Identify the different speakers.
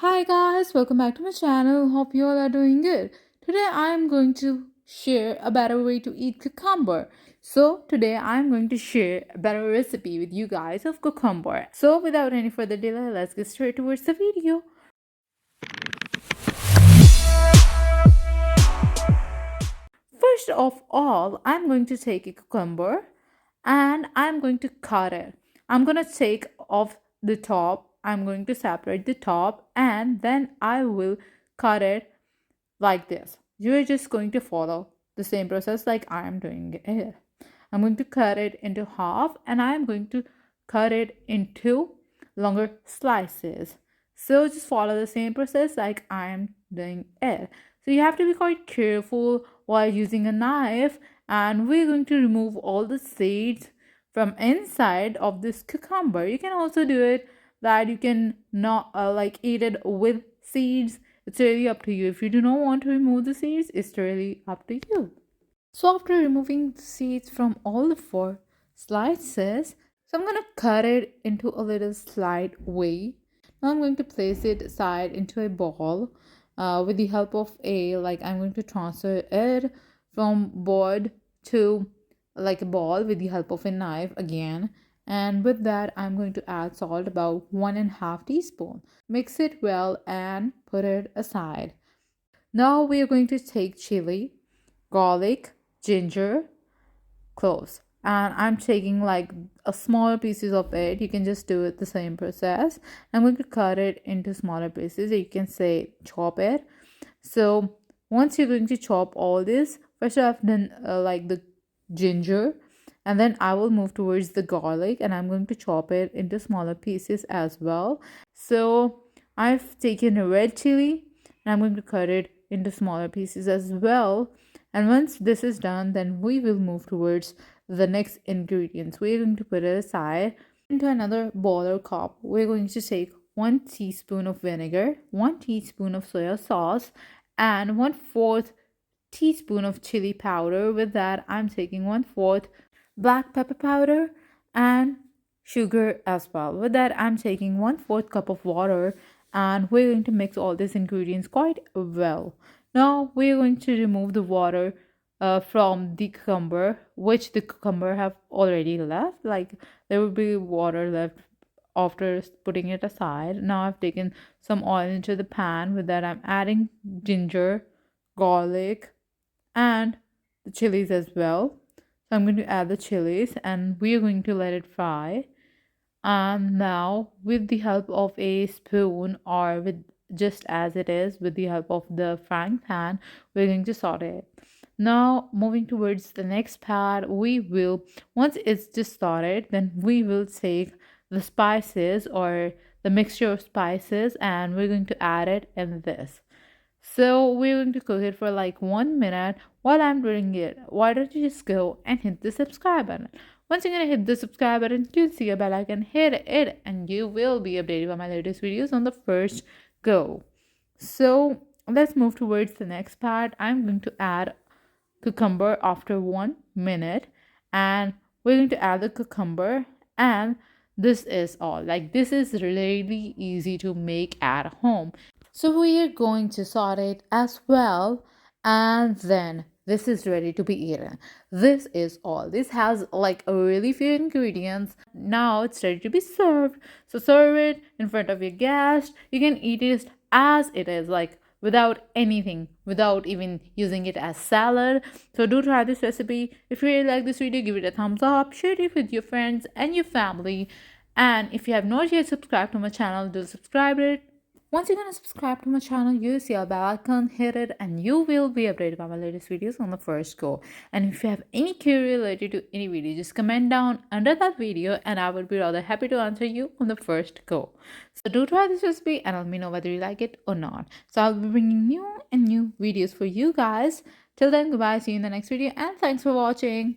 Speaker 1: Hi guys, welcome back to my channel. Hope you all are doing good. Today I am going to share a better way to eat cucumber. So today I am going to share a better recipe with you guys of cucumber. So without any further delay, let's get straight towards the video. First of all, I'm going to take a cucumber and I'm going to cut it. I'm going to take off the top. I'm going to separate the top and then I will cut it like this. You're just going to follow the same process like I am doing it here. I'm going to cut it into half and I am going to cut it into longer slices. So just follow the same process like I am doing it. So you have to be quite careful while using a knife, and we're going to remove all the seeds from inside of this cucumber. You can also do it that you can not like eat it with seeds. It's really up to you. If you do not want to remove the seeds, it's really up to you. So after removing the seeds from all the four slices, so I'm going to cut it into a little slight way. Now I'm going to place it aside into a bowl with the help of I'm going to transfer it from board to like a ball with the help of a knife again. And with that, I'm going to add salt about 1.5 teaspoon. Mix it well and put it aside. Now we are going to take chili, garlic, ginger, cloves, and I'm taking like a smaller pieces of it. You can just do it the same process. I'm going to cut it into smaller pieces. You can say chop it. So once you're going to chop all this, first I've done like the ginger, and then I will move towards the garlic and I'm going to chop it into smaller pieces as well. So I've taken a red chili and I'm going to cut it into smaller pieces as well. And once this is done, then we will move towards the next ingredients. We're going to put it aside into another bowl or cup. We're going to take 1 teaspoon of vinegar, 1 teaspoon of soy sauce, and 1/4 teaspoon of chili powder. With that, I'm taking 1/4 black pepper powder and sugar as well. With that, I'm taking 1/4 cup of water, and we're going to mix all these ingredients quite well. Now we're going to remove the water from the cucumber, which the cucumber have already left. Like there will be water left after putting it aside. Now I've taken some oil into the pan. With that, I'm adding ginger, garlic, and the chilies as well. So I'm going to add the chilies and we are going to let it fry. And now with the help of a spoon, or with just as it is with the help of the frying pan, we're going to saute it. Now moving towards the next part, we will, once it's just started, then we will take the spices or the mixture of spices and we're going to add it in this. So we're going to cook it for like 1 minute. While I'm doing it, why don't you just go and hit the subscribe button? Once you're gonna hit the subscribe button, you'll see a bell icon, hit it, and you will be updated on my latest videos on the first go. So let's move towards the next part. I'm going to add cucumber after 1 minute, and we're going to add the cucumber, and this is all. Like this is really easy to make at home. So we are going to saute it as well, and then this is ready to be eaten. This is all. This has like a really few ingredients. Now it's ready to be served. So serve it in front of your guest. You can eat it as it is, like without anything, without even using it as salad. So do try this recipe. If you really like this video, give it a thumbs up, share it with your friends and your family. And if you have not yet subscribed to my channel, do subscribe it. Once you're gonna subscribe to my channel, you'll see a bell icon, hit it, and you will be updated by my latest videos on the first go. And if you have any query related to any video, just comment down under that video and I will be rather happy to answer you on the first go. So do try this recipe and let me know whether you like it or not. So I'll be bringing new and new videos for you guys. Till then, goodbye, see you in the next video, and thanks for watching.